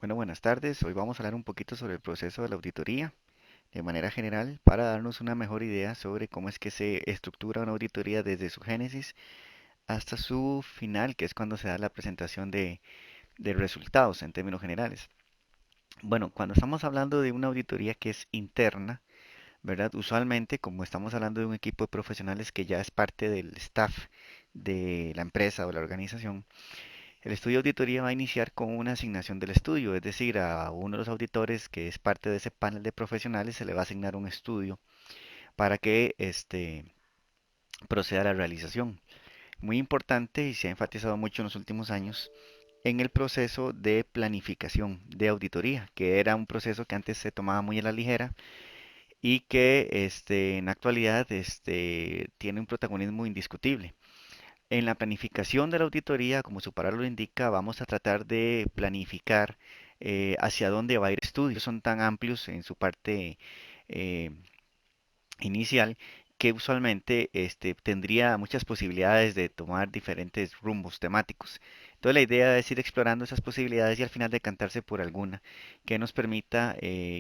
Bueno, buenas tardes. Hoy vamos a hablar un poquito sobre el proceso de la auditoría de manera general para darnos una mejor idea sobre cómo es que se estructura una auditoría desde su génesis hasta su final, que es cuando se da la presentación de resultados en términos generales. Bueno, cuando estamos hablando de una auditoría que es interna, ¿verdad? Usualmente, como estamos hablando de un equipo de profesionales que ya es parte del staff de la empresa o la organización, el estudio de auditoría va a iniciar con una asignación del estudio, es decir, a uno de los auditores que es parte de ese panel de profesionales se le va a asignar un estudio para que proceda a la realización. Muy importante y se ha enfatizado mucho en los últimos años en el proceso de planificación de auditoría, que era un proceso que antes se tomaba muy a la ligera y que en la actualidad tiene un protagonismo indiscutible. En la planificación de la auditoría, como su palabra lo indica, vamos a tratar de planificar hacia dónde va a ir el estudio. Son tan amplios en su parte eh, inicial que usualmente tendría muchas posibilidades de tomar diferentes rumbos temáticos. Entonces la idea es ir explorando esas posibilidades y al final decantarse por alguna que nos permita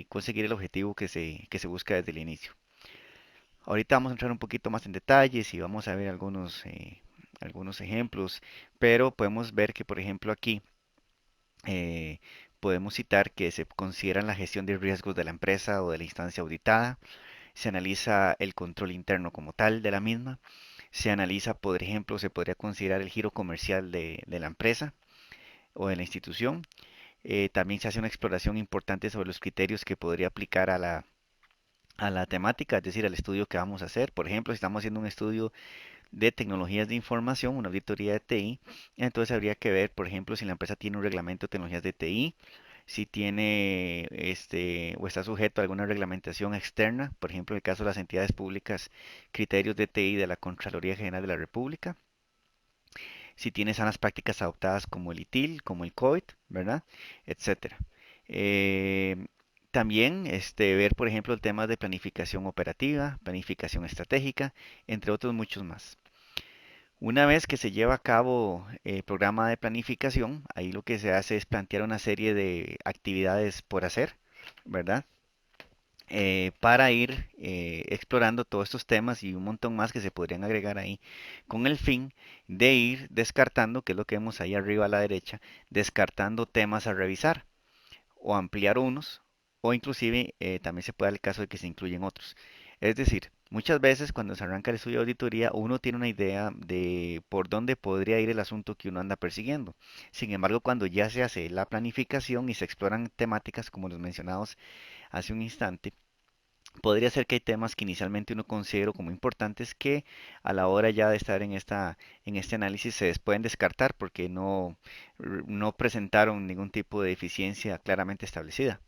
conseguir el objetivo que se busca desde el inicio. Ahorita vamos a entrar un poquito más en detalles y vamos a ver algunos ejemplos, pero podemos ver que, por ejemplo, aquí eh, podemos citar que se consideran la gestión de riesgos de la empresa o de la instancia auditada, se analiza el control interno como tal de la misma, se analiza, por ejemplo, se podría considerar el giro comercial de la empresa o de la institución. También se hace una exploración importante sobre los criterios que podría aplicar a la temática, es decir, al estudio que vamos a hacer. Por ejemplo, si estamos haciendo un estudio de tecnologías de información, una auditoría de TI, entonces habría que ver, por ejemplo, si la empresa tiene un reglamento de tecnologías de TI, si tiene o está sujeto a alguna reglamentación externa, por ejemplo, en el caso de las entidades públicas, criterios de TI de la Contraloría General de la República, si tiene sanas prácticas adoptadas como el ITIL, como el COVID, ¿verdad? Etcétera. Eh, También ver, por ejemplo, el tema de planificación operativa, planificación estratégica, entre otros muchos más. Una vez que se lleva a cabo el programa de planificación, ahí lo que se hace es plantear una serie de actividades por hacer, ¿verdad? Para ir explorando todos estos temas y un montón más que se podrían agregar ahí, con el fin de ir descartando, que es lo que vemos ahí arriba a la derecha, descartando temas a revisar o ampliar unos, o inclusive también se puede dar el caso de que se incluyen otros. Es decir, muchas veces cuando se arranca el estudio de auditoría, uno tiene una idea de por dónde podría ir el asunto que uno anda persiguiendo. Sin embargo, cuando ya se hace la planificación y se exploran temáticas como los mencionados hace un instante, podría ser que hay temas que inicialmente uno considera como importantes que a la hora ya de estar en este análisis se pueden descartar porque no presentaron ningún tipo de deficiencia claramente establecida.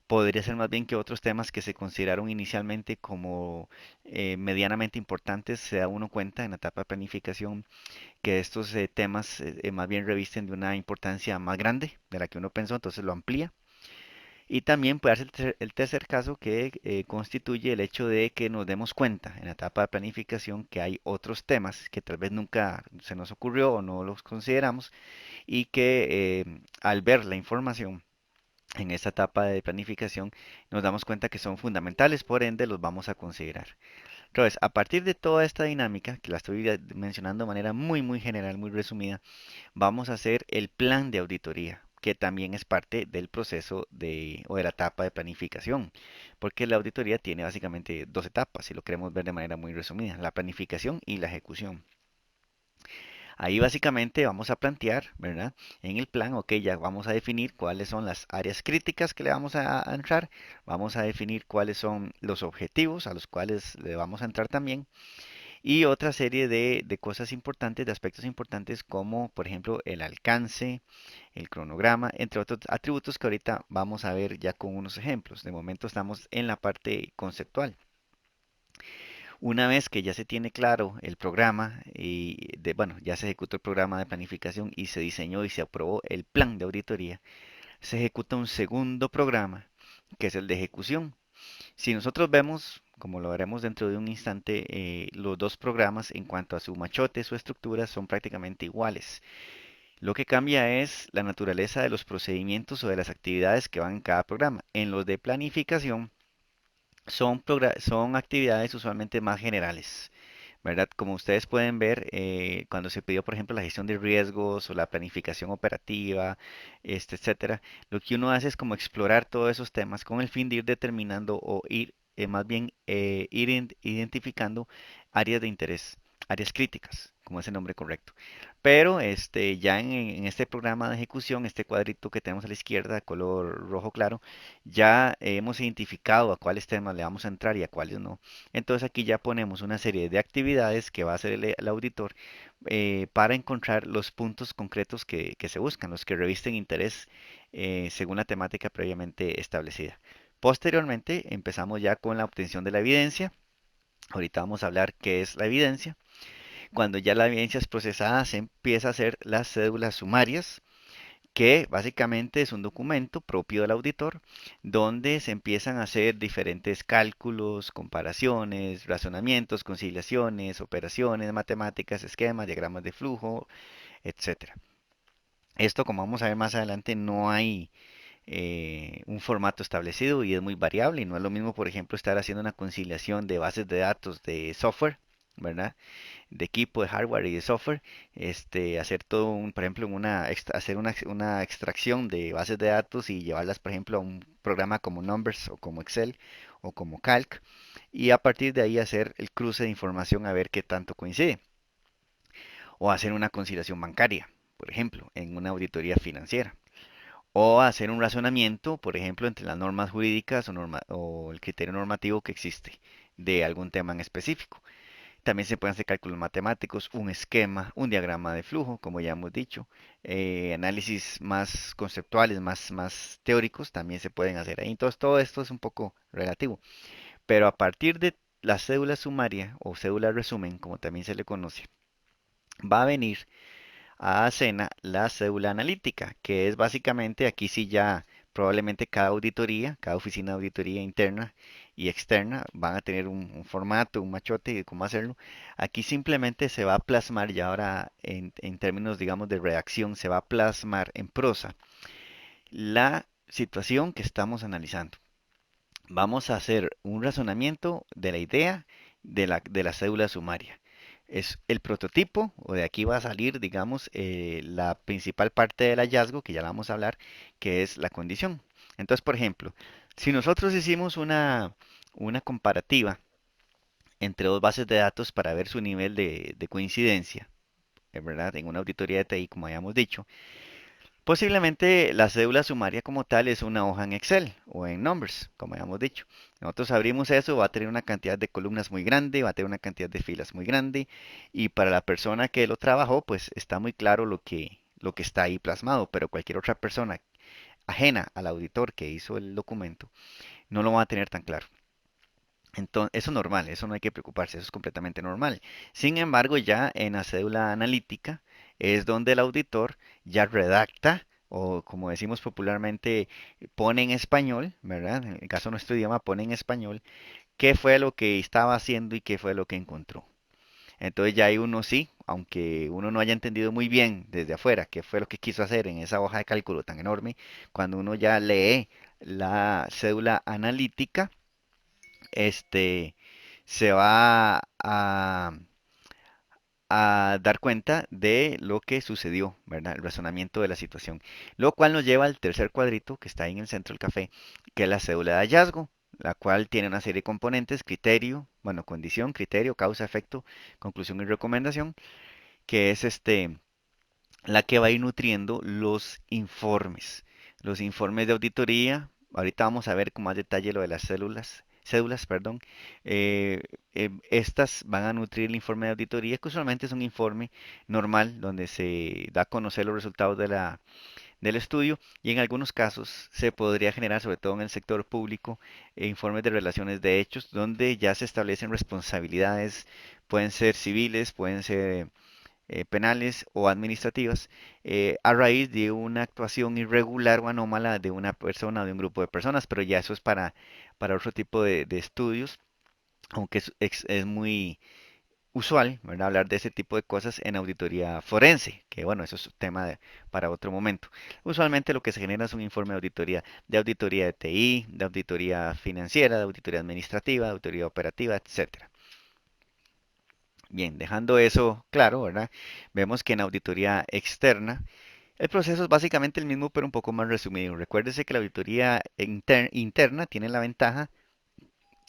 Podría ser más bien que otros temas que se consideraron inicialmente como medianamente importantes, se da uno cuenta en la etapa de planificación que estos temas más bien revisten de una importancia más grande de la que uno pensó, entonces lo amplía. Y también puede ser el tercer caso que constituye el hecho de que nos demos cuenta en la etapa de planificación que hay otros temas que tal vez nunca se nos ocurrió o no los consideramos y que al ver la información en esta etapa de planificación nos damos cuenta que son fundamentales, por ende los vamos a considerar. Entonces, a partir de toda esta dinámica, que la estoy mencionando de manera muy general, muy resumida, vamos a hacer el plan de auditoría, que también es parte del proceso o de la etapa de planificación, porque la auditoría tiene básicamente dos etapas, si lo queremos ver de manera muy resumida, la planificación y la ejecución. Ahí básicamente vamos a plantear, ¿verdad? En el plan, ok, ya vamos a definir cuáles son las áreas críticas que le vamos a entrar, vamos a definir cuáles son los objetivos a los cuales le vamos a entrar también y otra serie de cosas importantes, de aspectos importantes como por ejemplo el alcance, el cronograma, entre otros atributos que ahorita vamos a ver ya con unos ejemplos. De momento estamos en la parte conceptual. Una vez que ya se tiene claro el programa y bueno, ya se ejecutó el programa de planificación y se diseñó y se aprobó el plan de auditoría, se ejecuta un segundo programa que es el de ejecución. Si nosotros vemos, como lo veremos dentro de un instante, los dos programas en cuanto a su machote, su estructura, son prácticamente iguales. Lo que cambia es la naturaleza de los procedimientos o de las actividades que van en cada programa. En los de planificación son actividades usualmente más generales. ¿Verdad? Como ustedes pueden ver, cuando se pidió, por ejemplo, la gestión de riesgos o la planificación operativa, etcétera, lo que uno hace es como explorar todos esos temas con el fin de ir determinando o ir, más bien, identificando áreas de interés, áreas críticas, como es el nombre correcto. Pero ya en este programa de ejecución, este cuadrito que tenemos a la izquierda, color rojo claro, ya hemos identificado a cuáles temas le vamos a entrar y a cuáles no. Entonces aquí ya ponemos una serie de actividades que va a hacer el auditor para encontrar los puntos concretos que se buscan, los que revisten interés según la temática previamente establecida. Posteriormente empezamos ya con la obtención de la evidencia. Ahorita vamos a hablar qué es la evidencia. Cuando ya la evidencia es procesada, se empieza a hacer las cédulas sumarias, que básicamente es un documento propio del auditor donde se empiezan a hacer diferentes cálculos, comparaciones, razonamientos, conciliaciones, operaciones, matemáticas, esquemas, diagramas de flujo, etcétera. Esto, como vamos a ver más adelante, no hay un formato establecido y es muy variable y no es lo mismo, por ejemplo, estar haciendo una conciliación de bases de datos de software, ¿verdad? De equipo, de hardware y de software, hacer todo un, por ejemplo, hacer una extracción de bases de datos y llevarlas, por ejemplo, a un programa como Numbers o como Excel o como Calc y a partir de ahí hacer el cruce de información a ver qué tanto coincide o hacer una conciliación bancaria, por ejemplo, en una auditoría financiera. O hacer un razonamiento, por ejemplo, entre las normas jurídicas o el criterio normativo que existe de algún tema en específico. También se pueden hacer cálculos matemáticos, un esquema, un diagrama de flujo, como ya hemos dicho. Análisis más conceptuales, más teóricos, también se pueden hacer ahí. Entonces, todo esto es un poco relativo. Pero a partir de la cédula sumaria o cédula resumen, como también se le conoce, va a venir a escena la cédula analítica, que es básicamente, aquí sí ya probablemente cada auditoría, cada oficina de auditoría interna y externa van a tener un formato, un machote de cómo hacerlo. Aquí simplemente se va a plasmar, ya ahora en términos, digamos, de redacción, se va a plasmar en prosa la situación que estamos analizando. Vamos a hacer un razonamiento de la idea de la cédula sumaria. Es el prototipo, o de aquí va a salir, digamos, la principal parte del hallazgo, que ya la vamos a hablar, que es la condición. Entonces, por ejemplo, si nosotros hicimos una comparativa entre dos bases de datos para ver su nivel de coincidencia, ¿verdad? En una auditoría de TI, como habíamos dicho, posiblemente la cédula sumaria como tal es una hoja en Excel o en Numbers, como habíamos dicho. Nosotros abrimos eso, va a tener una cantidad de columnas muy grande, va a tener una cantidad de filas muy grande y para la persona que lo trabajó, pues está muy claro lo que está ahí plasmado, pero cualquier otra persona ajena al auditor que hizo el documento no lo va a tener tan claro. Entonces, eso es normal, eso no hay que preocuparse, eso es completamente normal. Sin embargo, ya en la cédula analítica es donde el auditor ya redacta o como decimos popularmente, pone en español, ¿verdad? En el caso de nuestro idioma, pone en español qué fue lo que estaba haciendo y qué fue lo que encontró. Entonces ya hay uno sí, aunque uno no haya entendido muy bien desde afuera qué fue lo que quiso hacer en esa hoja de cálculo tan enorme, cuando uno ya lee la cédula analítica, este se va a dar cuenta de lo que sucedió, ¿verdad? El razonamiento de la situación. Lo cual nos lleva al tercer cuadrito que está ahí en el centro del café, que es la cédula de hallazgo, la cual tiene una serie de componentes, criterio, bueno, condición, criterio, causa, efecto, conclusión y recomendación, que es la que va a ir nutriendo los informes de auditoría. Ahorita vamos a ver con más detalle lo de las cédulas, perdón. Estas van a nutrir el informe de auditoría, que usualmente es un informe normal donde se da a conocer los resultados del estudio y en algunos casos se podría generar, sobre todo en el sector público, informes de relaciones de hechos donde ya se establecen responsabilidades, pueden ser civiles, pueden ser penales o administrativas, a raíz de una actuación irregular o anómala de una persona o de un grupo de personas, pero ya eso es para otro tipo de estudios, aunque es muy usual, ¿verdad? Hablar de ese tipo de cosas en auditoría forense, que bueno, eso es un tema para otro momento. Usualmente lo que se genera es un informe de auditoría de TI, de auditoría financiera, de auditoría administrativa, de auditoría operativa, etcétera. Bien, dejando eso claro, ¿verdad? Vemos que en auditoría externa el proceso es básicamente el mismo, pero un poco más resumido. Recuérdese que la auditoría interna tiene la ventaja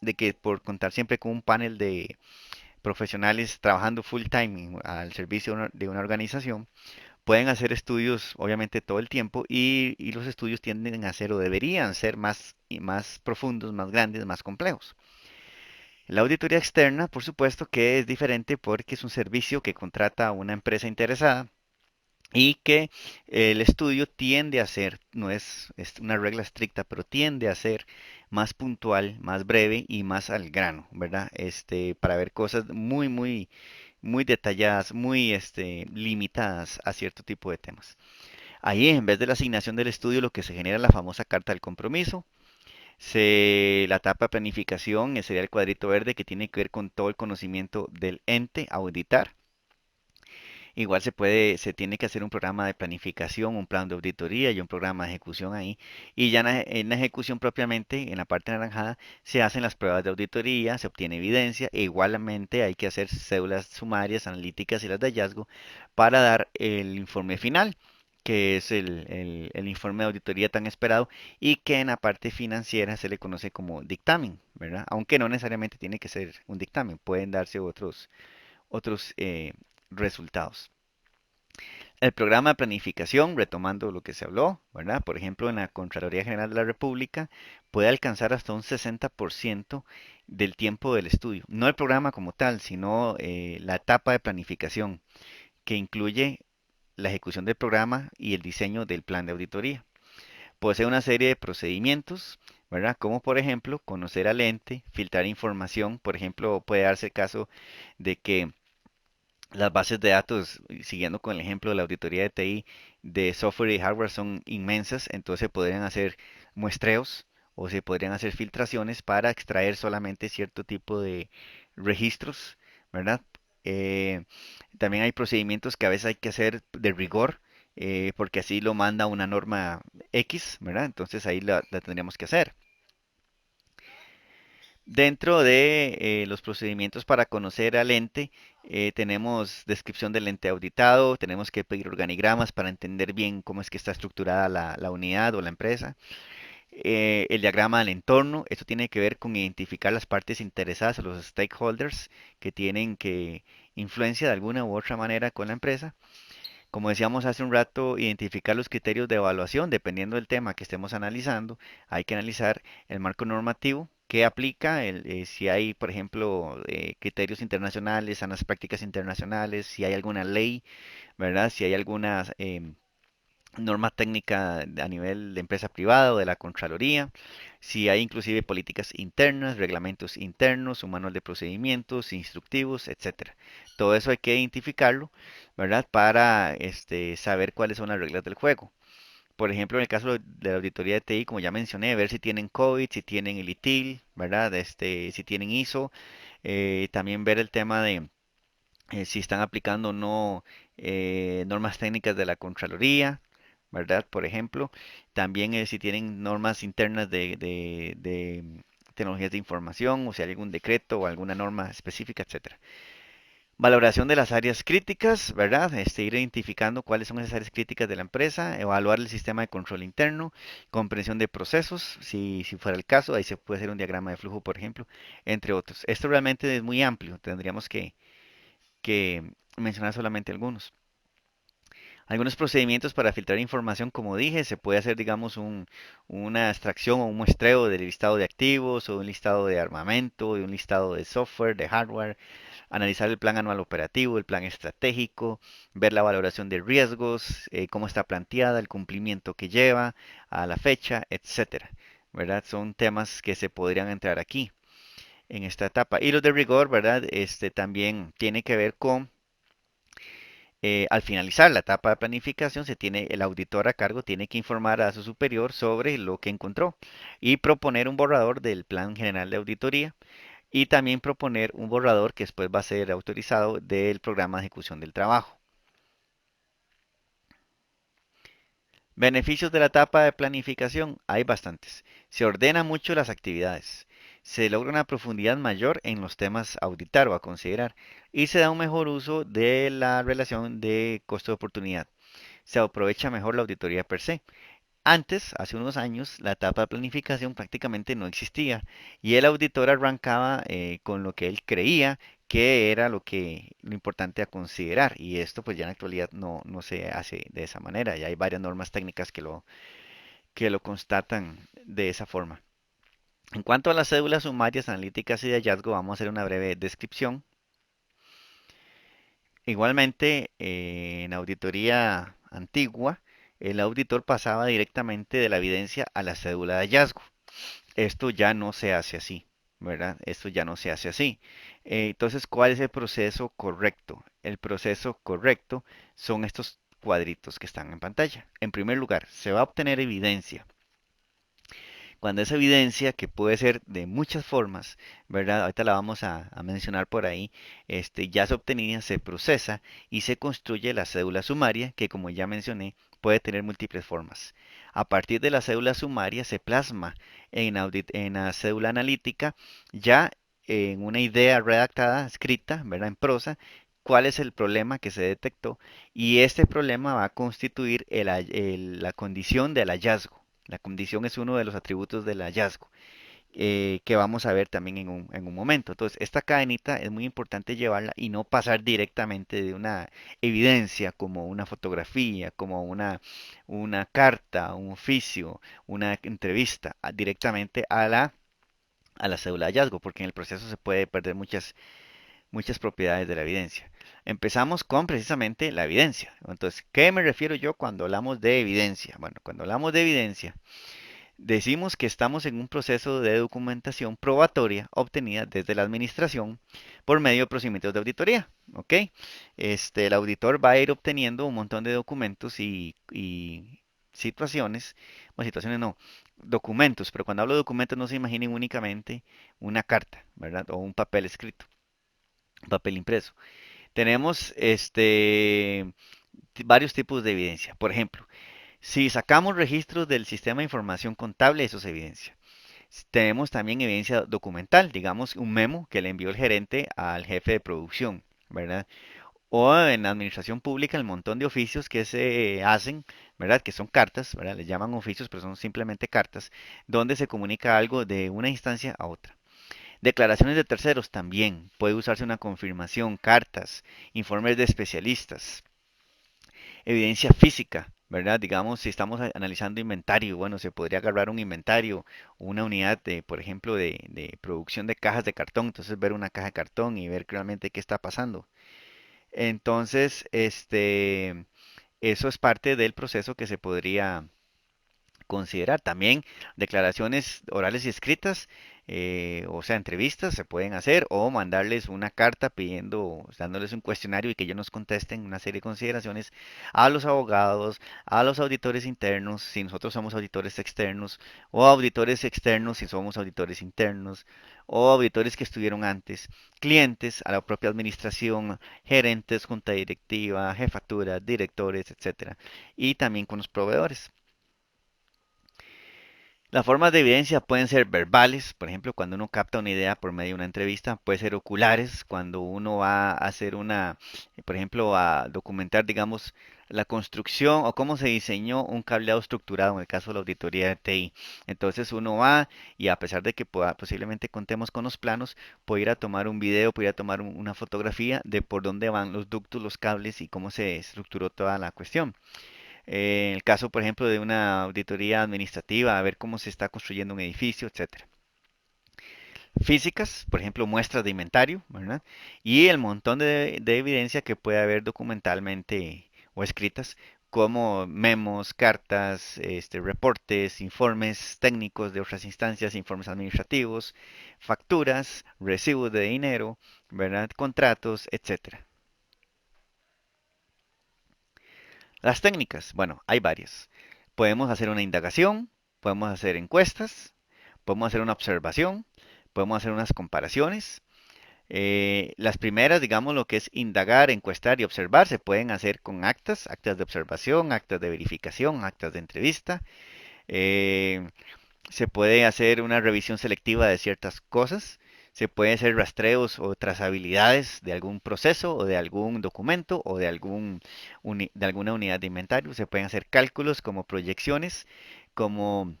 de que por contar siempre con un panel de profesionales trabajando full time al servicio de una organización, pueden hacer estudios obviamente todo el tiempo y los estudios tienden a ser o deberían ser más, y más profundos, más grandes, más complejos. La auditoría externa, por supuesto que es diferente porque es un servicio que contrata a una empresa interesada y que el estudio tiende a ser, no es una regla estricta, pero tiende a ser más puntual, más breve y más al grano, ¿verdad? Para ver cosas muy detalladas, limitadas a cierto tipo de temas. Ahí, en vez de la asignación del estudio, lo que se genera es la famosa carta del compromiso. La etapa de planificación sería el cuadrito verde que tiene que ver con todo el conocimiento del ente a auditar. Igual se tiene que hacer un programa de planificación, un plan de auditoría y un programa de ejecución ahí. Y ya en la ejecución propiamente, en la parte naranjada, se hacen las pruebas de auditoría, se obtiene evidencia e igualmente hay que hacer cédulas sumarias, analíticas y las de hallazgo para dar el informe final, que es el informe de auditoría tan esperado y que en la parte financiera se le conoce como dictamen, ¿verdad? Aunque no necesariamente tiene que ser un dictamen, pueden darse otros resultados. El programa de planificación, retomando lo que se habló, ¿verdad? Por ejemplo, en la Contraloría General de la República puede alcanzar hasta un 60% del tiempo del estudio. No el programa como tal, sino la etapa de planificación, que incluye la ejecución del programa y el diseño del plan de auditoría. Posee una serie de procedimientos, ¿verdad? Como por ejemplo, conocer al ente, filtrar información. Por ejemplo, puede darse el caso de que las bases de datos, siguiendo con el ejemplo de la auditoría de TI, de software y hardware son inmensas, entonces se podrían hacer muestreos o se podrían hacer filtraciones para extraer solamente cierto tipo de registros, ¿verdad? Eh, También hay procedimientos que a veces hay que hacer de rigor, porque así lo manda una norma X, ¿verdad? Entonces ahí la tendríamos que hacer. Dentro de los procedimientos para conocer al ente, tenemos descripción del ente auditado, tenemos que pedir organigramas para entender bien cómo es que está estructurada la unidad o la empresa. El diagrama del entorno, esto tiene que ver con identificar las partes interesadas, los stakeholders que tienen que influencia de alguna u otra manera con la empresa. Como decíamos hace un rato, identificar los criterios de evaluación, dependiendo del tema que estemos analizando, hay que analizar el marco normativo que aplica, si hay, por ejemplo, criterios internacionales, sanas prácticas internacionales, si hay alguna ley, ¿verdad? Si hay alguna norma técnica a nivel de empresa privada o de la Contraloría, si hay inclusive políticas internas, reglamentos internos, un manual de procedimientos, instructivos, etcétera. Todo eso hay que identificarlo, ¿verdad? Para saber cuáles son las reglas del juego. Por ejemplo, en el caso de la auditoría de TI, como ya mencioné, ver si tienen COVID, si tienen el ITIL, ¿verdad? Si tienen ISO, también ver el tema de si están aplicando o no normas técnicas de la Contraloría, ¿verdad? Por ejemplo, también si tienen normas internas de tecnologías de información o si hay algún decreto o alguna norma específica, etcétera. Valoración de las áreas críticas, ¿verdad? Ir identificando cuáles son esas áreas críticas de la empresa, evaluar el sistema de control interno, comprensión de procesos, si fuera el caso, ahí se puede hacer un diagrama de flujo, por ejemplo, entre otros. Esto realmente es muy amplio, tendríamos que mencionar solamente algunos. Algunos procedimientos para filtrar información, como dije, se puede hacer, digamos, una extracción o un muestreo del listado de activos o un listado de armamento, de un listado de software, de hardware, analizar el plan anual operativo, el plan estratégico, ver la valoración de riesgos, cómo está planteada, el cumplimiento que lleva a la fecha, etcétera. ¿Verdad? Son temas que se podrían entrar aquí en esta etapa. Y los de rigor, ¿verdad? También tiene que ver con al finalizar la etapa de planificación, el auditor a cargo tiene que informar a su superior sobre lo que encontró y proponer un borrador del plan general de auditoría y también proponer un borrador que después va a ser autorizado del programa de ejecución del trabajo. Beneficios de la etapa de planificación, hay bastantes. Se ordena mucho las actividades, se logra una profundidad mayor en los temas a auditar o a considerar y se da un mejor uso de la relación de costo de oportunidad. Se aprovecha mejor la auditoría per se. Antes, hace unos años, la etapa de planificación prácticamente no existía y el auditor arrancaba con lo que él creía que era lo importante a considerar, y esto pues ya en la actualidad no se hace de esa manera. Ya hay varias normas técnicas que lo constatan de esa forma. En cuanto a las cédulas sumarias, analíticas y de hallazgo, vamos a hacer una breve descripción. Igualmente, en auditoría antigua, el auditor pasaba directamente de la evidencia a la cédula de hallazgo. Esto ya no se hace así, ¿verdad? Esto ya no se hace así. Entonces, ¿cuál es el proceso correcto? El proceso correcto son estos cuadritos que están en pantalla. En primer lugar, se va a obtener evidencia. Cuando esa evidencia, que puede ser de muchas formas, ¿verdad? Ahorita la vamos a mencionar por ahí, ya se obtenida, se procesa y se construye la cédula sumaria, que como ya mencioné, puede tener múltiples formas. A partir de la cédula sumaria se plasma en la cédula analítica, ya en una idea redactada, escrita, ¿verdad? En prosa, cuál es el problema que se detectó, y este problema va a constituir la condición del hallazgo. La condición es uno de los atributos del hallazgo, que vamos a ver también en un momento. Entonces, esta cadenita es muy importante llevarla y no pasar directamente de una evidencia como una fotografía, como una carta, un oficio, una entrevista, directamente a la cédula de hallazgo, porque en el proceso se puede perder muchas propiedades de la evidencia. Empezamos con precisamente la evidencia. Entonces, ¿qué me refiero yo cuando hablamos de evidencia? Bueno, cuando hablamos de evidencia, decimos que estamos en un proceso de documentación probatoria obtenida desde la administración por medio de procedimientos de auditoría. ¿Ok? El auditor va a ir obteniendo un montón de documentos y situaciones, bueno, situaciones no, documentos, pero cuando hablo de documentos no se imaginen únicamente una carta, ¿verdad? O un papel escrito, un papel impreso. Tenemos varios tipos de evidencia. Por ejemplo, si sacamos registros del sistema de información contable, eso es evidencia. Tenemos también evidencia documental, digamos un memo que le envió el gerente al jefe de producción, ¿verdad? O en la administración pública el montón de oficios que se hacen, ¿verdad? Que son cartas, ¿verdad? Les llaman oficios, pero son simplemente cartas, donde se comunica algo de una instancia a otra. Declaraciones de terceros también. Puede usarse una confirmación, cartas, informes de especialistas, evidencia física, ¿verdad? Digamos, si estamos analizando inventario, bueno, se podría agarrar un inventario, una unidad de, por ejemplo, de producción de cajas de cartón, entonces ver una caja de cartón y ver realmente qué está pasando. Entonces, eso es parte del proceso que se podría considerar. También declaraciones orales y escritas, o sea, entrevistas se pueden hacer o mandarles una carta pidiendo, dándoles un cuestionario y que ellos nos contesten una serie de consideraciones a los abogados, a los auditores internos, si nosotros somos auditores externos, o auditores externos si somos auditores internos, o auditores que estuvieron antes, clientes, a la propia administración, gerentes, junta directiva, jefatura, directores, etcétera, y también con los proveedores. Las formas de evidencia pueden ser verbales, por ejemplo, cuando uno capta una idea por medio de una entrevista, puede ser oculares, cuando uno va a hacer por ejemplo, a documentar, digamos, la construcción o cómo se diseñó un cableado estructurado, en el caso de la auditoría de TI. Entonces uno va y a pesar de que posiblemente contemos con los planos, puede ir a tomar un video, puede ir a tomar una fotografía de por dónde van los ductos, los cables y cómo se estructuró toda la cuestión. En el caso, por ejemplo, de una auditoría administrativa, a ver cómo se está construyendo un edificio, etcétera. Físicas, por ejemplo, muestras de inventario, ¿verdad? Y el montón de evidencia que puede haber documentalmente o escritas, como memos, cartas, reportes, informes técnicos de otras instancias, informes administrativos, facturas, recibos de dinero, ¿verdad? Contratos, etcétera. Las técnicas, bueno, hay varias. Podemos hacer una indagación, podemos hacer encuestas, podemos hacer una observación, podemos hacer unas comparaciones. Las primeras, digamos, lo que es indagar, encuestar y observar, se pueden hacer con actas, actas de observación, actas de verificación, actas de entrevista. Eh, Se puede hacer una revisión selectiva de ciertas cosas. Se puede hacer rastreos o trazabilidades de algún proceso o de algún documento o de de alguna unidad de inventario. Se pueden hacer cálculos como proyecciones, como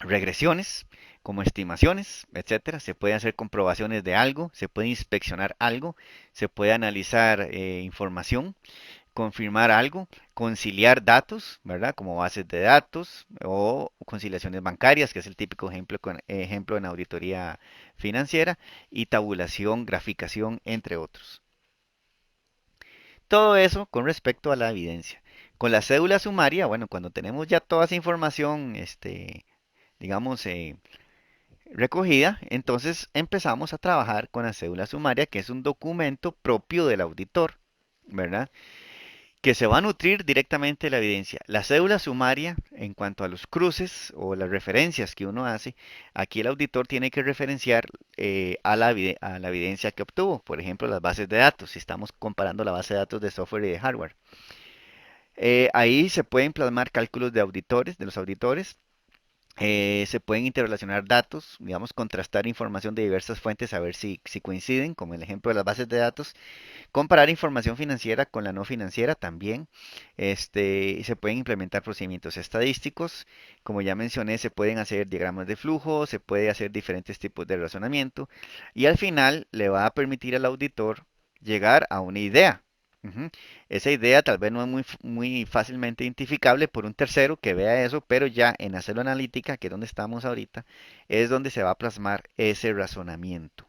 regresiones, como estimaciones, etcétera. Se pueden hacer comprobaciones de algo, se puede inspeccionar algo, se puede analizar información, confirmar algo, conciliar datos, ¿verdad? Como bases de datos o conciliaciones bancarias, que es el típico ejemplo en auditoría financiera, y tabulación, graficación, entre otros. Todo eso con respecto a la evidencia. Con la cédula sumaria, bueno, cuando tenemos ya toda esa información, digamos, recogida, entonces empezamos a trabajar con la cédula sumaria, que es un documento propio del auditor, ¿verdad? Que se va a nutrir directamente de la evidencia. La cédula sumaria, en cuanto a los cruces o las referencias que uno hace, aquí el auditor tiene que referenciar a la evidencia que obtuvo. Por ejemplo, las bases de datos, si estamos comparando la base de datos de software y de hardware. Ahí se pueden plasmar cálculos de auditores, de los auditores. Se pueden interrelacionar datos, digamos, contrastar información de diversas fuentes a ver si coinciden, como el ejemplo de las bases de datos. Comparar información financiera con la no financiera también. Se pueden implementar procedimientos estadísticos. Como ya mencioné, se pueden hacer diagramas de flujo, se puede hacer diferentes tipos de razonamiento. Y al final le va a permitir al auditor llegar a una idea. Ujú. Esa idea tal vez no es muy fácilmente identificable por un tercero que vea eso, pero ya en la célula analítica, que es donde estamos ahorita, es donde se va a plasmar ese razonamiento.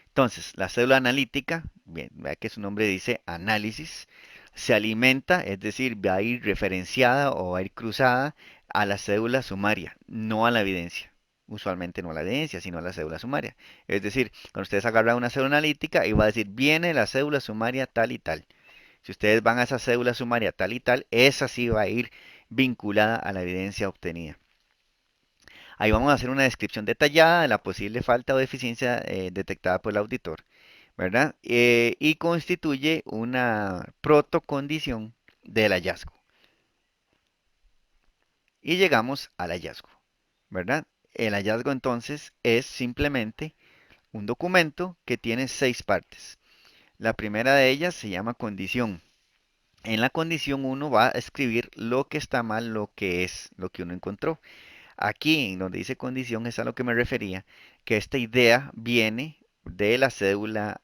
Entonces, la célula analítica, bien, vea que su nombre dice análisis, se alimenta, es decir, va a ir referenciada o va a ir cruzada a la cédula sumaria, no a la evidencia. Usualmente no a la evidencia, sino a la cédula sumaria. Es decir, cuando ustedes agarran una célula analítica y va a decir, viene la cédula sumaria tal y tal. Si ustedes van a esa cédula sumaria tal y tal, esa sí va a ir vinculada a la evidencia obtenida. Ahí vamos a hacer una descripción detallada de la posible falta o deficiencia detectada por el auditor, ¿verdad? Y constituye una protocondición del hallazgo. Y llegamos al hallazgo, ¿verdad? El hallazgo entonces es simplemente un documento que tiene 6 partes. La primera de ellas se llama condición. En la condición uno va a escribir lo que está mal, lo que es, lo que uno encontró. Aquí, en donde dice condición, es a lo que me refería, que esta idea viene de la cédula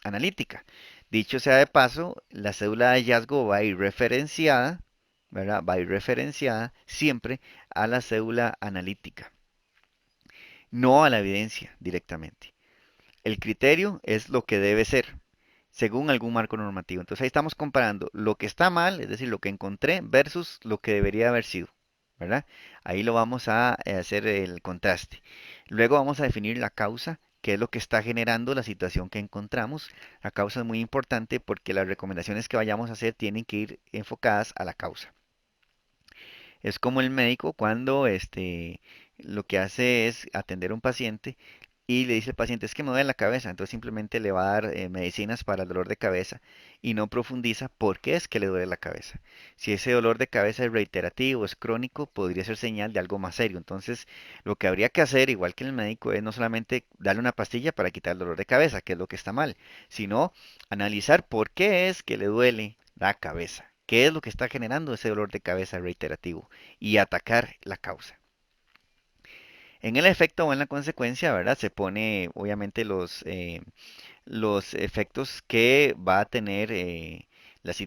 analítica. Dicho sea de paso, la cédula de hallazgo va a ir referenciada, ¿verdad? Va a ir referenciada siempre a la cédula analítica, no a la evidencia directamente. El criterio es lo que debe ser, según algún marco normativo. Entonces ahí estamos comparando lo que está mal, es decir, lo que encontré, versus lo que debería haber sido, ¿verdad? Ahí lo vamos a hacer el contraste. Luego vamos a definir la causa, que es lo que está generando la situación que encontramos. La causa es muy importante porque las recomendaciones que vayamos a hacer tienen que ir enfocadas a la causa. Es como el médico cuando lo que hace es atender a un paciente y le dice al paciente, es que me duele la cabeza, entonces simplemente le va a dar medicinas para el dolor de cabeza y no profundiza por qué es que le duele la cabeza. Si ese dolor de cabeza es reiterativo, es crónico, podría ser señal de algo más serio. Entonces, lo que habría que hacer, igual que el médico, es no solamente darle una pastilla para quitar el dolor de cabeza, que es lo que está mal, sino analizar por qué es que le duele la cabeza. ¿Qué es lo que está generando ese dolor de cabeza reiterativo? Y atacar la causa. En el efecto o en la consecuencia, ¿verdad? Se pone obviamente los efectos que va a tener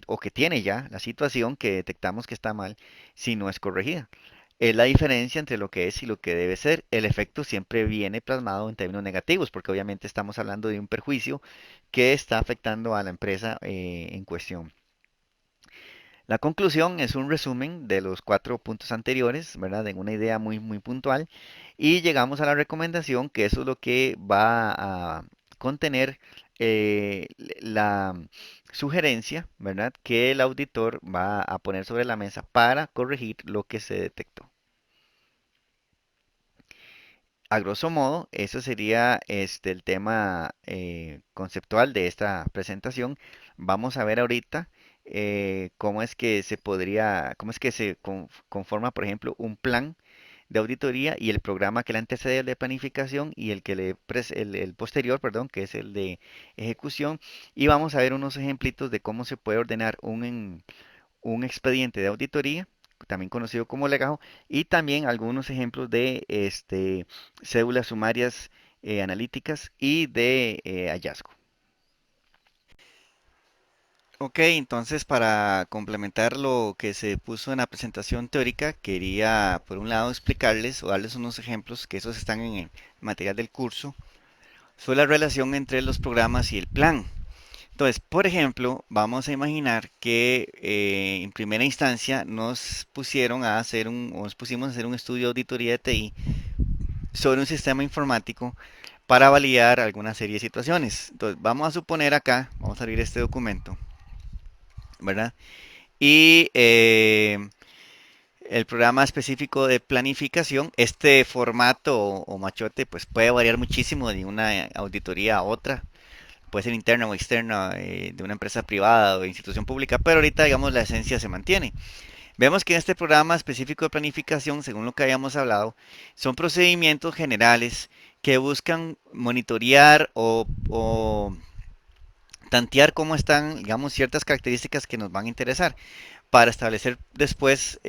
o que tiene ya la situación que detectamos que está mal si no es corregida. Es la diferencia entre lo que es y lo que debe ser. El efecto siempre viene plasmado en términos negativos, porque obviamente estamos hablando de un perjuicio que está afectando a la empresa en cuestión. La conclusión es un resumen de los 4 puntos anteriores, ¿verdad? En una idea muy puntual. Y llegamos a la recomendación, que eso es lo que va a contener la sugerencia, ¿verdad? Que el auditor va a poner sobre la mesa para corregir lo que se detectó. A grosso modo, eso sería el tema conceptual de esta presentación. Vamos a ver ahorita cómo es que se podría, cómo es que se conforma, por ejemplo, un plan de auditoría y el programa que le antecede al de planificación y el que el posterior, perdón, que es el de ejecución. Y vamos a ver unos ejemplitos de cómo se puede ordenar un expediente de auditoría, también conocido como legajo, y también algunos ejemplos de cédulas sumarias analíticas y de hallazgo. Ok, entonces para complementar lo que se puso en la presentación teórica, quería por un lado explicarles o darles unos ejemplos, que esos están en el material del curso, sobre la relación entre los programas y el plan. Entonces, por ejemplo, vamos a imaginar que en primera instancia nos pusieron a hacer o nos pusimos a hacer un estudio de auditoría de TI sobre un sistema informático para validar alguna serie de situaciones. Entonces, vamos a suponer acá, vamos a abrir este documento, ¿verdad? Y el programa específico de planificación, este formato o machote, pues puede variar muchísimo de una auditoría a otra. Puede ser interna o externa, de una empresa privada o de institución pública, pero ahorita, digamos, la esencia se mantiene. Vemos que en este programa específico de planificación, según lo que habíamos hablado, son procedimientos generales que buscan monitorear o tantear cómo están, digamos, ciertas características que nos van a interesar para establecer después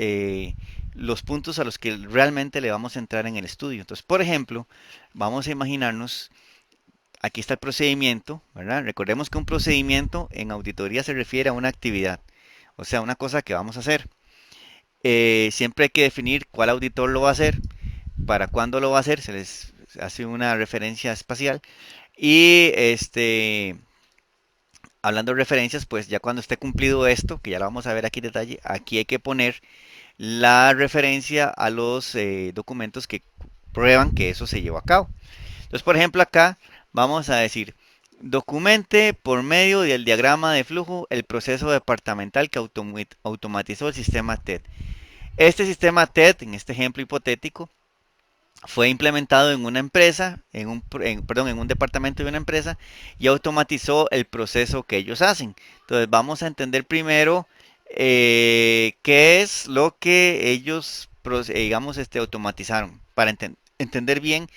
los puntos a los que realmente le vamos a entrar en el estudio. Entonces, por ejemplo, vamos a imaginarnos, aquí está el procedimiento, ¿verdad? Recordemos que un procedimiento en auditoría se refiere a una actividad, o sea, una cosa que vamos a hacer. Siempre hay que definir cuál auditor lo va a hacer, para cuándo lo va a hacer, se les hace una referencia espacial y hablando de referencias, pues ya cuando esté cumplido esto, que ya lo vamos a ver aquí en detalle, aquí hay que poner la referencia a los documentos que prueban que eso se llevó a cabo. Entonces, por ejemplo, acá vamos a decir, documente por medio del diagrama de flujo el proceso departamental que automatizó el sistema TED. Este sistema TED, en este ejemplo hipotético, fue implementado en una empresa, perdón, en un departamento de una empresa y automatizó el proceso que ellos hacen. Entonces vamos a entender primero qué es lo que ellos, digamos, automatizaron para entender bien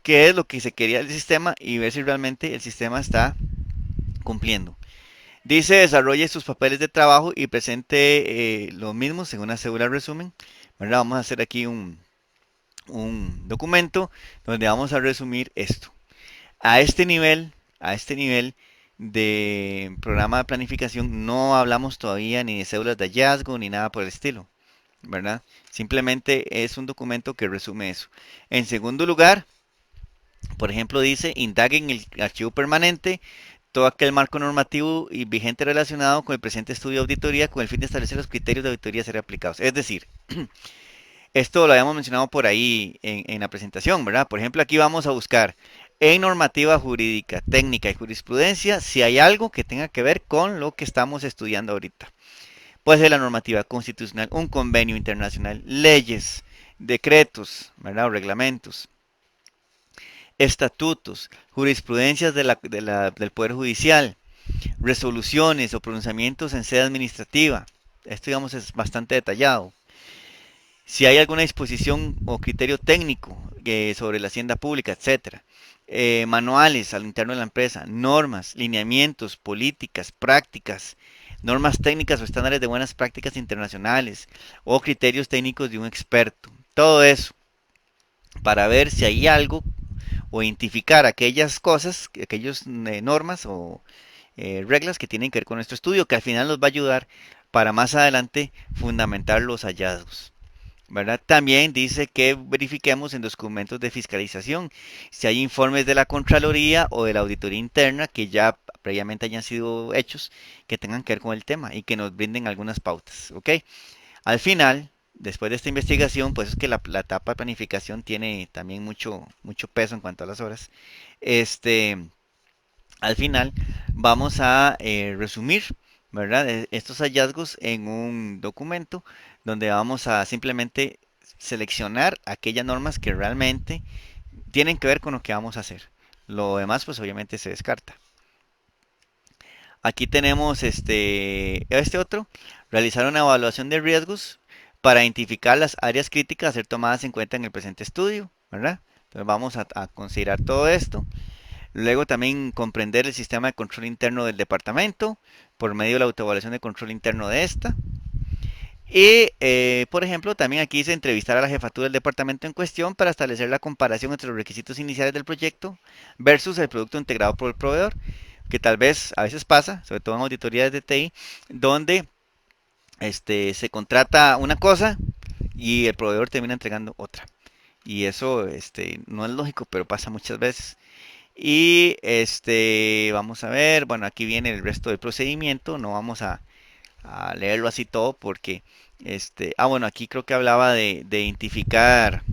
qué es lo que se quería del sistema y ver si realmente el sistema está cumpliendo. Dice, desarrolle sus papeles de trabajo y presente los mismos en una cédula resumen. ¿Verdad? Vamos a hacer aquí un documento donde vamos a resumir esto. A este nivel de programa de planificación no hablamos todavía ni de cédulas de hallazgo ni nada por el estilo, ¿verdad? Simplemente es un documento que resume eso. En segundo lugar, por ejemplo, dice, indague en el archivo permanente todo aquel marco normativo y vigente relacionado con el presente estudio de auditoría con el fin de establecer los criterios de auditoría a ser aplicados. Es decir, esto lo habíamos mencionado por ahí en la presentación, ¿verdad? Por ejemplo, aquí vamos a buscar en normativa jurídica, técnica y jurisprudencia si hay algo que tenga que ver con lo que estamos estudiando ahorita. Puede ser la normativa constitucional, un convenio internacional, leyes, decretos, ¿verdad? O reglamentos, estatutos, jurisprudencias del Poder Judicial, resoluciones o pronunciamientos en sede administrativa. Esto, digamos, es bastante detallado. Si hay alguna disposición o criterio técnico sobre la hacienda pública, etcétera. Manuales al interno de la empresa, normas, lineamientos, políticas, prácticas, normas técnicas o estándares de buenas prácticas internacionales o criterios técnicos de un experto. Todo eso para ver si hay algo o identificar aquellas cosas, aquellas normas o reglas que tienen que ver con nuestro estudio, que al final nos va a ayudar para más adelante fundamentar los hallazgos. ¿Verdad? También dice que verifiquemos en documentos de fiscalización si hay informes de la Contraloría o de la Auditoría Interna que ya previamente hayan sido hechos que tengan que ver con el tema y que nos brinden algunas pautas. ¿Ok? Al final, después de esta investigación, pues es que la etapa de planificación tiene también mucho peso en cuanto a las horas. Este, Al final vamos a resumir, ¿verdad? Estos hallazgos en un documento donde vamos a simplemente seleccionar aquellas normas que realmente tienen que ver con lo que vamos a hacer. Lo demás, pues obviamente se descarta. Aquí tenemos este otro, realizar una evaluación de riesgos para identificar las áreas críticas a ser tomadas en cuenta en el presente estudio, ¿verdad? Entonces vamos a considerar todo esto. Luego también comprender el sistema de control interno del departamento por medio de la autoevaluación de control interno de esta. Y, por ejemplo, también aquí dice entrevistar a la jefatura del departamento en cuestión para establecer la comparación entre los requisitos iniciales del proyecto versus el producto integrado por el proveedor, que tal vez a veces pasa, sobre todo en auditorías de TI, donde se contrata una cosa y el proveedor termina entregando otra. Y eso no es lógico, pero pasa muchas veces. Y vamos a ver, bueno, aquí viene el resto del procedimiento, no vamos a leerlo así todo porque bueno, aquí creo que hablaba de identificar.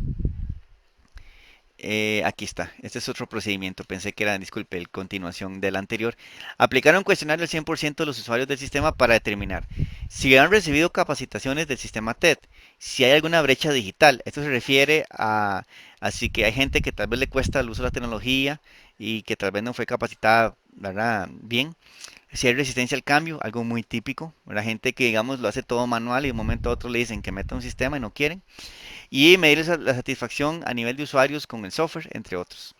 Aquí está, este es otro procedimiento, pensé que era, disculpe, el continuación del anterior. Aplicar un cuestionario al 100% de los usuarios del sistema para determinar si han recibido capacitaciones del sistema TED, si hay alguna brecha digital. Esto se refiere a, así que hay gente que tal vez le cuesta el uso de la tecnología y que tal vez no fue capacitada, ¿verdad? Bien. Si hay resistencia al cambio, algo muy típico. La gente que, digamos, lo hace todo manual y de un momento a otro le dicen que meta un sistema y no quieren. Y medir la satisfacción a nivel de usuarios con el software, entre otros.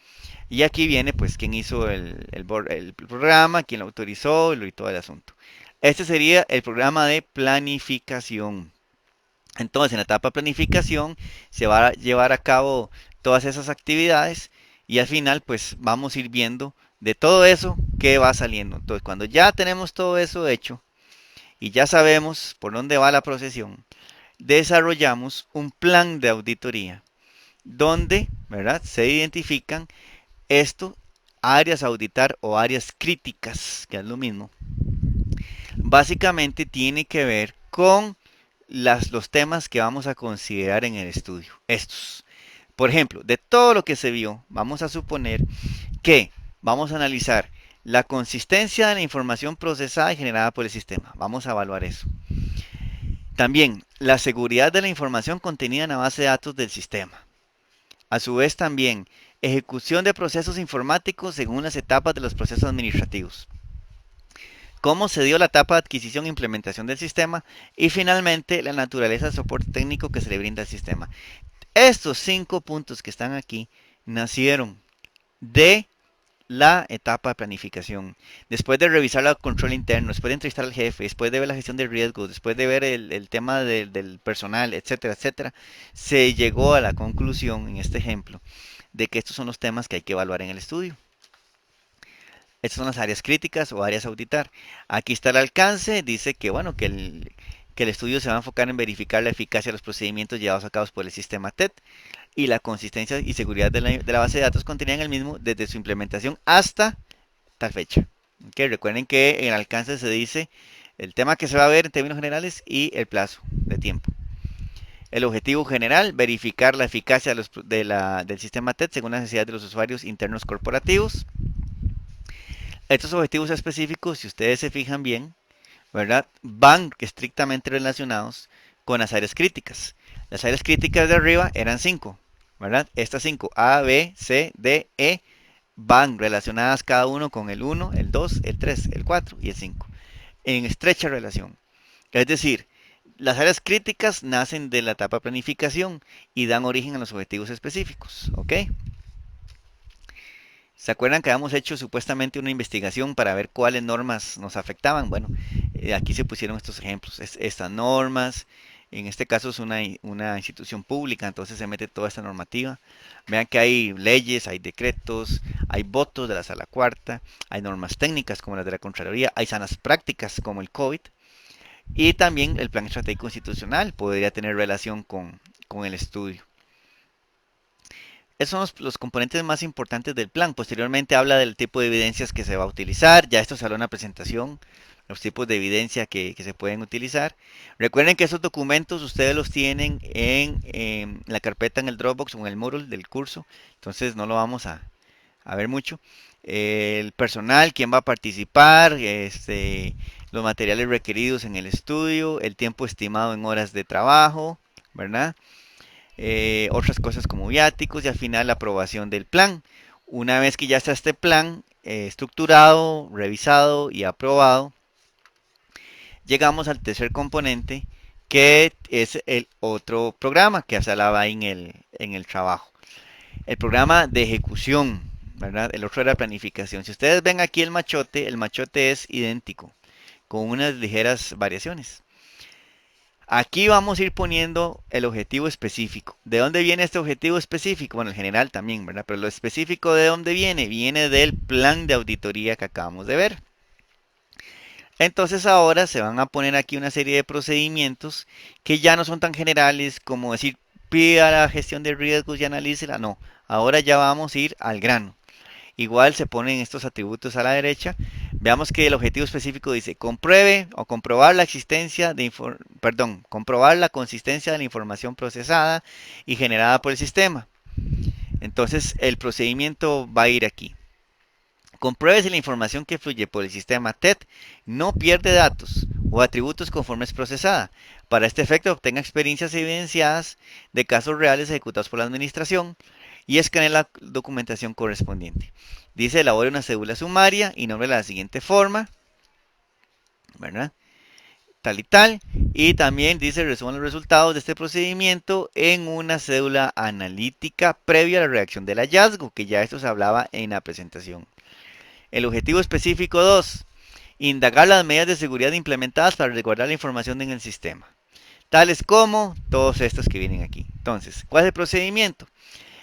Y aquí viene, pues, quién hizo el programa, quién lo autorizó y todo el asunto. Este sería el programa de planificación. Entonces, en la etapa de planificación se va a llevar a cabo todas esas actividades y al final, pues, vamos a ir viendo de todo eso qué va saliendo. Entonces, cuando ya tenemos todo eso hecho y ya sabemos por dónde va la procesión, desarrollamos un plan de auditoría donde, ¿verdad? Se identifican esto, áreas a auditar o áreas críticas, que es lo mismo. Básicamente tiene que ver con los temas que vamos a considerar en el estudio. Estos. Por ejemplo, de todo lo que se vio, vamos a suponer que vamos a analizar la consistencia de la información procesada y generada por el sistema. Vamos a evaluar eso. También la seguridad de la información contenida en la base de datos del sistema. A su vez también ejecución de procesos informáticos según las etapas de los procesos administrativos. Cómo se dio la etapa de adquisición e implementación del sistema y finalmente la naturaleza de soporte técnico que se le brinda al sistema. Estos 5 puntos que están aquí nacieron de la etapa de planificación. Después de revisar el control interno, después de entrevistar al jefe, después de ver la gestión de riesgos, después de ver el tema del personal, etcétera, etcétera, se llegó a la conclusión en este ejemplo de que estos son los temas que hay que evaluar en el estudio. Estas son las áreas críticas o áreas a auditar. Aquí está el alcance, dice que bueno, que el estudio se va a enfocar en verificar la eficacia de los procedimientos llevados a cabo por el sistema TED y la consistencia y seguridad de la base de datos contenida en el mismo desde su implementación hasta tal fecha. Okay, recuerden que en el alcance se dice el tema que se va a ver en términos generales y el plazo de tiempo. El objetivo general, verificar la eficacia del sistema TED según las necesidades de los usuarios internos corporativos. Estos objetivos específicos, si ustedes se fijan bien, ¿verdad? Van estrictamente relacionados con las áreas críticas. Las áreas críticas de arriba eran 5, ¿verdad? Estas 5, A, B, C, D, E, van relacionadas cada uno con el 1, el 2, el 3, el 4 y el 5, en estrecha relación. Es decir, las áreas críticas nacen de la etapa de planificación y dan origen a los objetivos específicos, ¿ok? ¿Se acuerdan que habíamos hecho supuestamente una investigación para ver cuáles normas nos afectaban? Bueno, aquí se pusieron estos ejemplos, estas normas. En este caso es una institución pública, entonces se mete toda esta normativa. Vean que hay leyes, hay decretos, hay votos de la sala cuarta, hay normas técnicas como las de la Contraloría, hay sanas prácticas como el COVID y también el plan estratégico institucional podría tener relación con el estudio. Esos son los componentes más importantes del plan. Posteriormente habla del tipo de evidencias que se va a utilizar. Ya esto salió en la presentación, los tipos de evidencia que se pueden utilizar. Recuerden que esos documentos ustedes los tienen en la carpeta en el Dropbox o en el Moodle del curso. Entonces no lo vamos a ver mucho. El personal, quién va a participar, los materiales requeridos en el estudio, el tiempo estimado en horas de trabajo, ¿verdad? otras cosas como viáticos y al final la aprobación del plan. Una vez que ya está este plan estructurado, revisado y aprobado, llegamos al tercer componente que es el otro programa que se hablaba ahí en el trabajo. El programa de ejecución, ¿verdad? El otro era planificación. Si ustedes ven aquí el machote es idéntico, con unas ligeras variaciones. Aquí vamos a ir poniendo el objetivo específico. ¿De dónde viene este objetivo específico? Bueno, el general también, ¿verdad? Pero lo específico ¿de dónde viene? Viene del plan de auditoría que acabamos de ver. Entonces ahora se van a poner aquí una serie de procedimientos que ya no son tan generales como decir pida la gestión de riesgos y analícela. No, ahora ya vamos a ir al grano. Igual se ponen estos atributos a la derecha. Veamos que el objetivo específico dice compruebe o comprobar la existencia de comprobar la consistencia de la información procesada y generada por el sistema. Entonces el procedimiento va a ir aquí. Compruebe si la información que fluye por el sistema TED no pierde datos o atributos conforme es procesada. Para este efecto, obtenga experiencias evidenciadas de casos reales ejecutados por la administración y escanee la documentación correspondiente. Dice, elabore una cédula sumaria y nombre de la siguiente forma, ¿verdad? Tal y tal. Y también dice, resuman los resultados de este procedimiento en una cédula analítica previa a la redacción del hallazgo, que ya esto se hablaba en la presentación. El objetivo específico 2. Indagar las medidas de seguridad implementadas para resguardar la información en el sistema. Tales como todos estos que vienen aquí. Entonces, ¿cuál es el procedimiento?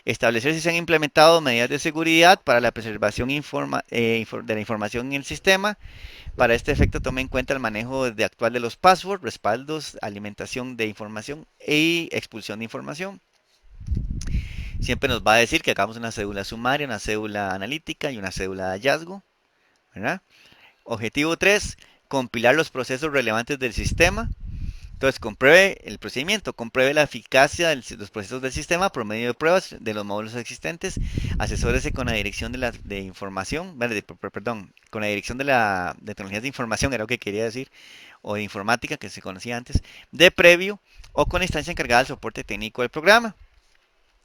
Establecer si se han implementado medidas de seguridad para la preservación de la información en el sistema. Para este efecto, tome en cuenta el manejo actual de los passwords, respaldos, alimentación de información y expulsión de información. Siempre nos va a decir que hagamos una cédula sumaria, una cédula analítica y una cédula de hallazgo, ¿verdad? Objetivo 3, compilar los procesos relevantes del sistema. Entonces, compruebe el procedimiento, compruebe la eficacia de los procesos del sistema por medio de pruebas de los módulos existentes, asesórese con la dirección de información, perdón, con la dirección de tecnologías de información, era lo que quería decir, o de informática que se conocía antes, de previo o con la instancia encargada del soporte técnico del programa.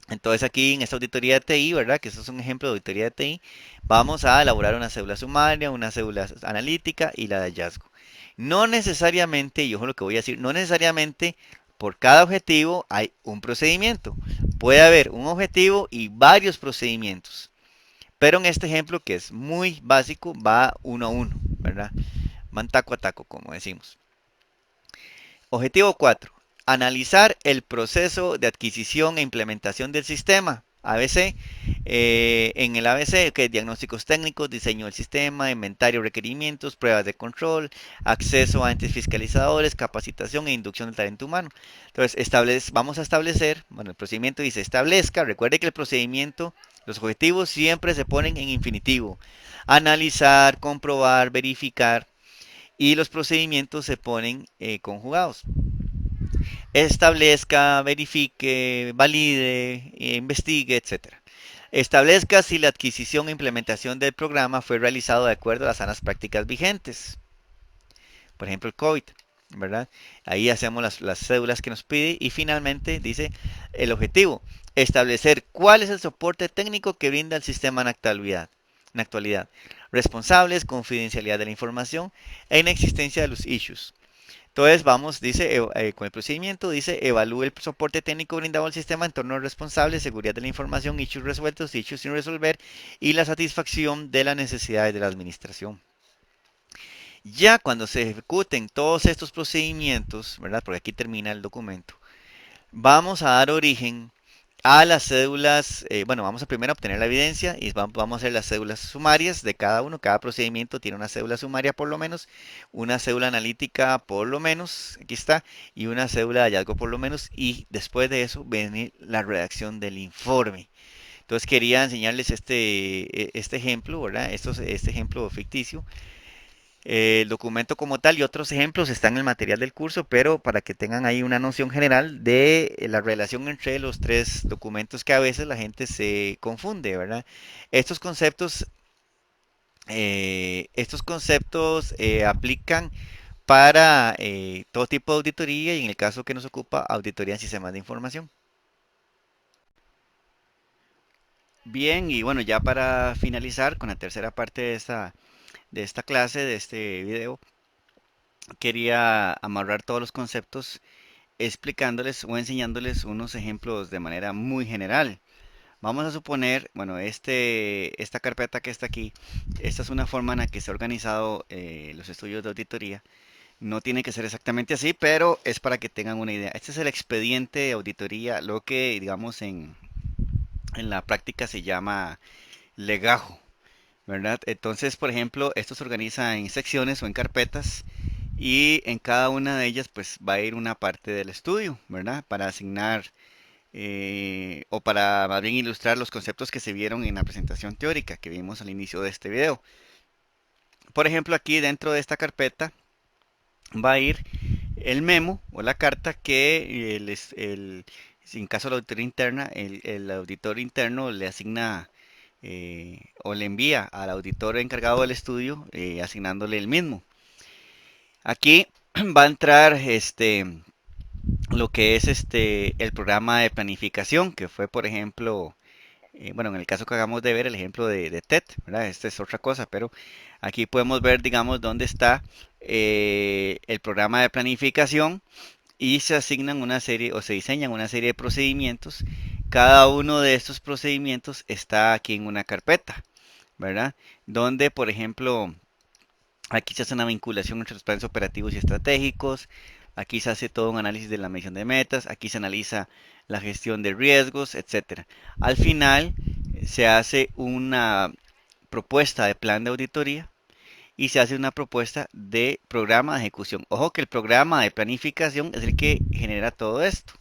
Entonces aquí en esta auditoría de TI, ¿verdad? Que esto es un ejemplo de auditoría de TI, vamos a elaborar una cédula sumaria, una cédula analítica y la de hallazgo. No necesariamente, y ojo lo que voy a decir, no necesariamente por cada objetivo hay un procedimiento. Puede haber un objetivo y varios procedimientos. Pero en este ejemplo, que es muy básico, va uno a uno, ¿verdad? Van taco a taco, como decimos. Objetivo 4. Analizar el proceso de adquisición e implementación del sistema. ABC. En el ABC, que diagnósticos técnicos, diseño del sistema, inventario, requerimientos, pruebas de control, acceso a entes fiscalizadores, capacitación e inducción del talento humano. Entonces, vamos a establecer, bueno, el procedimiento dice establezca, recuerde que el procedimiento, los objetivos siempre se ponen en infinitivo. Analizar, comprobar, verificar y los procedimientos se ponen conjugados. Establezca, verifique, valide, investigue, etcétera. Establezca si la adquisición e implementación del programa fue realizado de acuerdo a las sanas prácticas vigentes. Por ejemplo, el COVID, ¿verdad? Ahí hacemos las cédulas que nos pide y finalmente dice el objetivo, establecer cuál es el soporte técnico que brinda el sistema en actualidad, responsables, confidencialidad de la información e inexistencia de los issues. Entonces vamos, dice, con el procedimiento, dice, evalúe el soporte técnico brindado al sistema, entorno responsable, seguridad de la información, issues resueltos, issues sin resolver y la satisfacción de las necesidades de la administración. Ya cuando se ejecuten todos estos procedimientos, ¿verdad? Porque aquí termina el documento, vamos a dar origen a las cédulas, bueno, vamos a primero obtener la evidencia y vamos a hacer las cédulas sumarias de cada uno. Cada procedimiento tiene una cédula sumaria por lo menos, una cédula analítica por lo menos, aquí está, y una cédula de hallazgo por lo menos. Y después de eso viene la redacción del informe. Entonces quería enseñarles este ejemplo, ¿verdad? Este ejemplo ficticio. El documento como tal y otros ejemplos están en el material del curso, pero para que tengan ahí una noción general de la relación entre los tres documentos que a veces la gente se confunde, ¿verdad? Estos conceptos, aplican para todo tipo de auditoría y en el caso que nos ocupa, auditoría en sistemas de información. Bien, y bueno, ya para finalizar con la tercera parte de esta clase, de este video, quería amarrar todos los conceptos explicándoles o enseñándoles unos ejemplos de manera muy general. Vamos a suponer, bueno, esta carpeta que está aquí, esta es una forma en la que se ha organizado los estudios de auditoría. No tiene que ser exactamente así, pero es para que tengan una idea. Este es el expediente de auditoría, lo que digamos en la práctica se llama legajo, ¿verdad? Entonces, por ejemplo, esto se organiza en secciones o en carpetas y en cada una de ellas pues va a ir una parte del estudio, ¿verdad? Para asignar o para más bien ilustrar los conceptos que se vieron en la presentación teórica que vimos al inicio de este video. Por ejemplo, aquí dentro de esta carpeta va a ir el memo o la carta que si en caso de la auditoría interna, el auditor interno le asigna o le envía al auditor encargado del estudio asignándole el mismo. Aquí va a entrar lo que es el programa de planificación, que fue, por ejemplo, bueno, en el caso que hagamos de ver el ejemplo de TED, ¿verdad? Esta es otra cosa, pero aquí podemos ver, digamos, dónde está el programa de planificación y se asignan una serie o se diseñan una serie de procedimientos. Cada uno de estos procedimientos está aquí en una carpeta, ¿verdad? Donde, por ejemplo, aquí se hace una vinculación entre los planes operativos y estratégicos. Aquí se hace todo un análisis de la medición de metas. Aquí se analiza la gestión de riesgos, etcétera. Al final se hace una propuesta de plan de auditoría y se hace una propuesta de programa de ejecución. Ojo que el programa de planificación es el que genera todo esto.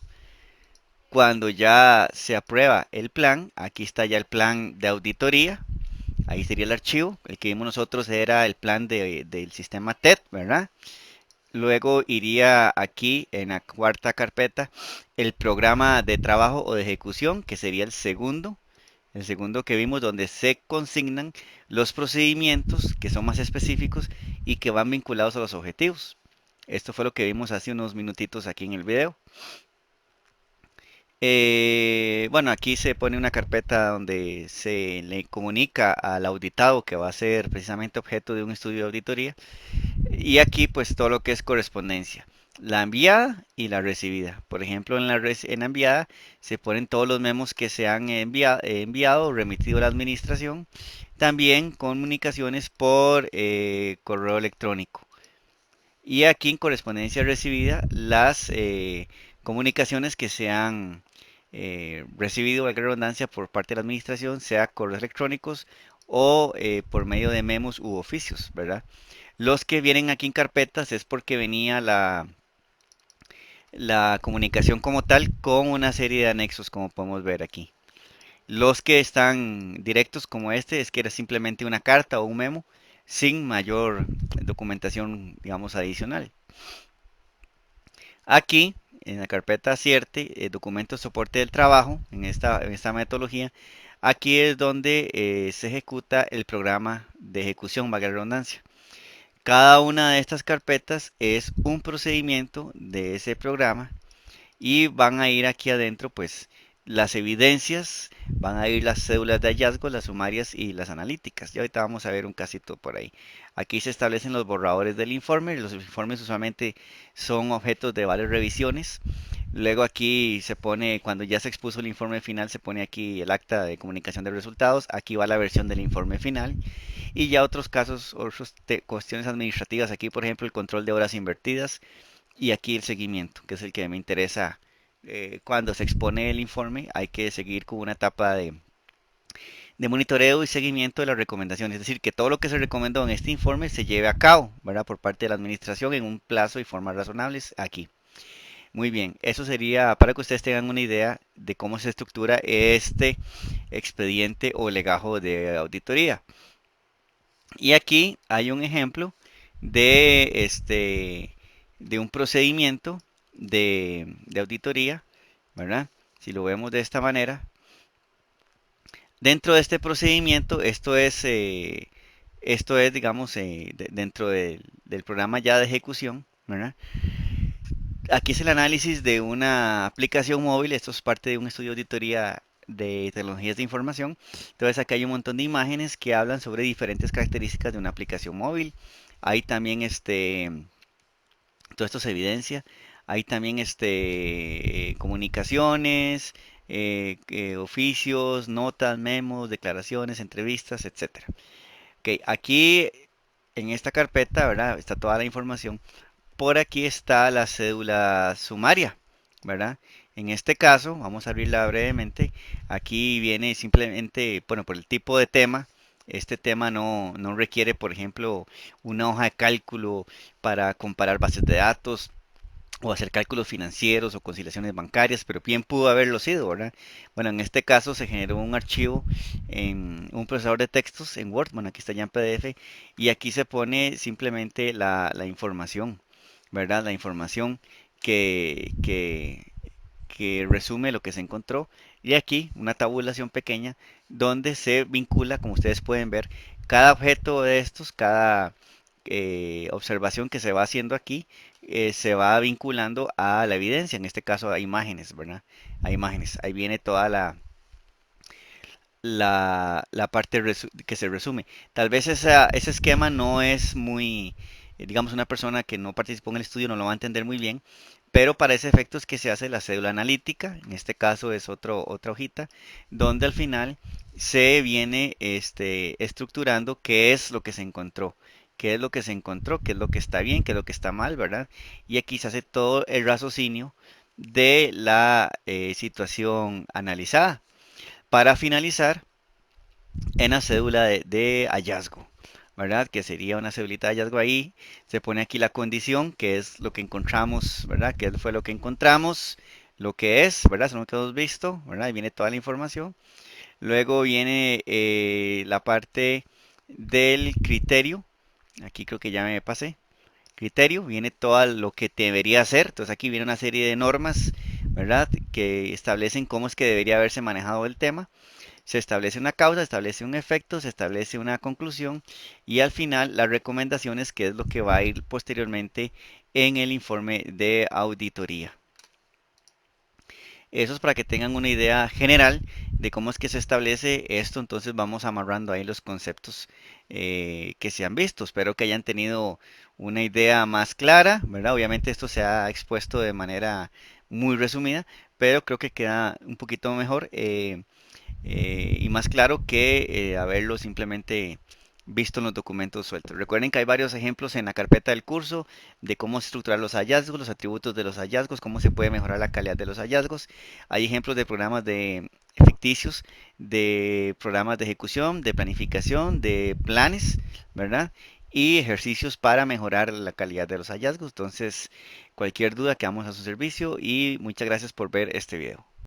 Cuando ya se aprueba el plan, aquí está ya el plan de auditoría. Ahí sería el archivo. El que vimos nosotros era el plan del sistema TED, ¿verdad? Luego iría aquí en la cuarta carpeta el programa de trabajo o de ejecución, que sería el segundo que vimos donde se consignan los procedimientos que son más específicos y que van vinculados a los objetivos. Esto fue lo que vimos hace unos minutitos aquí en el video. Bueno, aquí se pone una carpeta donde se le comunica al auditado que va a ser precisamente objeto de un estudio de auditoría. Y aquí pues todo lo que es correspondencia, la enviada y la recibida. Por ejemplo, en la enviada se ponen todos los memos que se han enviado o remitido a la administración. También comunicaciones por correo electrónico. Y aquí en correspondencia recibida, las comunicaciones que se han recibido, valga la redundancia, por parte de la administración, sea correos electrónicos o por medio de memos u oficios, ¿verdad? Los que vienen aquí en carpetas es porque venía la comunicación como tal con una serie de anexos, como podemos ver aquí. Los que están directos como este es que era simplemente una carta o un memo sin mayor documentación, digamos, adicional. Aquí, en la carpeta CIERTE, documento de soporte del trabajo, en esta metodología, aquí es donde se ejecuta el programa de ejecución, valga la redundancia. Cada una de estas carpetas es un procedimiento de ese programa y van a ir aquí adentro pues las evidencias, van a ir las cédulas de hallazgo, las sumarias y las analíticas. Y ahorita vamos a ver un casito por ahí. Aquí se establecen los borradores del informe. Los informes usualmente son objetos de varias revisiones. Luego aquí se pone, cuando ya se expuso el informe final, se pone aquí el acta de comunicación de resultados. Aquí va la versión del informe final. Y ya otros casos, otras cuestiones administrativas. Aquí, por ejemplo, el control de horas invertidas. Y aquí el seguimiento, que es el que me interesa. Cuando se expone el informe, hay que seguir con una etapa de monitoreo y seguimiento de las recomendaciones. Es decir, que todo lo que se recomendó en este informe se lleve a cabo, ¿verdad? Por parte de la administración en un plazo y formas razonables aquí. Muy bien, eso sería para que ustedes tengan una idea de cómo se estructura este expediente o legajo de auditoría. Y aquí hay un ejemplo de de un procedimiento de auditoría, ¿verdad? Si lo vemos de esta manera, dentro de este procedimiento, esto es, digamos, dentro del programa ya de ejecución, ¿verdad? Aquí es el análisis de una aplicación móvil, esto es parte de un estudio de auditoría de tecnologías de información. Entonces aquí hay un montón de imágenes que hablan sobre diferentes características de una aplicación móvil. Hay también todo esto se evidencia. Hay también comunicaciones, oficios, notas, memos, declaraciones, entrevistas, etcétera. Ok, aquí en esta carpeta, ¿verdad? Está toda la información. Por aquí está la cédula sumaria, ¿verdad? En este caso, vamos a abrirla brevemente. Aquí viene simplemente, bueno, por el tipo de tema. Este tema no requiere, por ejemplo, una hoja de cálculo para comparar bases de datos o hacer cálculos financieros o conciliaciones bancarias, pero bien pudo haberlo sido, ¿verdad? Bueno, en este caso se generó un archivo en un procesador de textos en Word, bueno, aquí está ya en PDF, y aquí se pone simplemente la información, ¿verdad? La información que resume lo que se encontró, y aquí una tabulación pequeña donde se vincula, como ustedes pueden ver, cada objeto de estos, cada observación que se va haciendo aquí, se va vinculando a la evidencia, en este caso a imágenes, ¿verdad? A imágenes. Ahí viene toda la parte que se resume. Tal vez ese esquema no es muy, digamos, una persona que no participó en el estudio no lo va a entender muy bien, pero para ese efecto es que se hace la cédula analítica, en este caso es otra hojita, donde al final se viene estructurando qué es lo que se encontró, qué es lo que se encontró, qué es lo que está bien, qué es lo que está mal, ¿verdad? Y aquí se hace todo el raciocinio de la situación analizada. Para finalizar, en la cédula de hallazgo, ¿verdad? Que sería una cédulita de hallazgo ahí. Se pone aquí la condición, que es lo que encontramos, ¿verdad? Que fue lo que encontramos, lo que es, ¿verdad? Son lo que hemos visto, ¿verdad? Ahí viene toda la información. Luego viene la parte del criterio. Aquí creo que ya me pasé. Criterio, viene todo lo que debería hacer. Entonces aquí viene una serie de normas, ¿verdad? Que establecen cómo es que debería haberse manejado el tema. Se establece una causa, se establece un efecto, se establece una conclusión y al final las recomendaciones, que es lo que va a ir posteriormente en el informe de auditoría. Eso es para que tengan una idea general de cómo es que se establece esto. Entonces vamos amarrando ahí los conceptos que se han visto. Espero que hayan tenido una idea más clara, ¿verdad? Obviamente esto se ha expuesto de manera muy resumida, pero creo que queda un poquito mejor. Y más claro que haberlo simplemente visto en los documentos sueltos. Recuerden que hay varios ejemplos en la carpeta del curso de cómo estructurar los hallazgos, los atributos de los hallazgos, cómo se puede mejorar la calidad de los hallazgos. Hay ejemplos de programas de ficticios, de programas de ejecución, de planificación, de planes, ¿verdad? Y ejercicios para mejorar la calidad de los hallazgos. Entonces, cualquier duda quedamos a su servicio y muchas gracias por ver este video.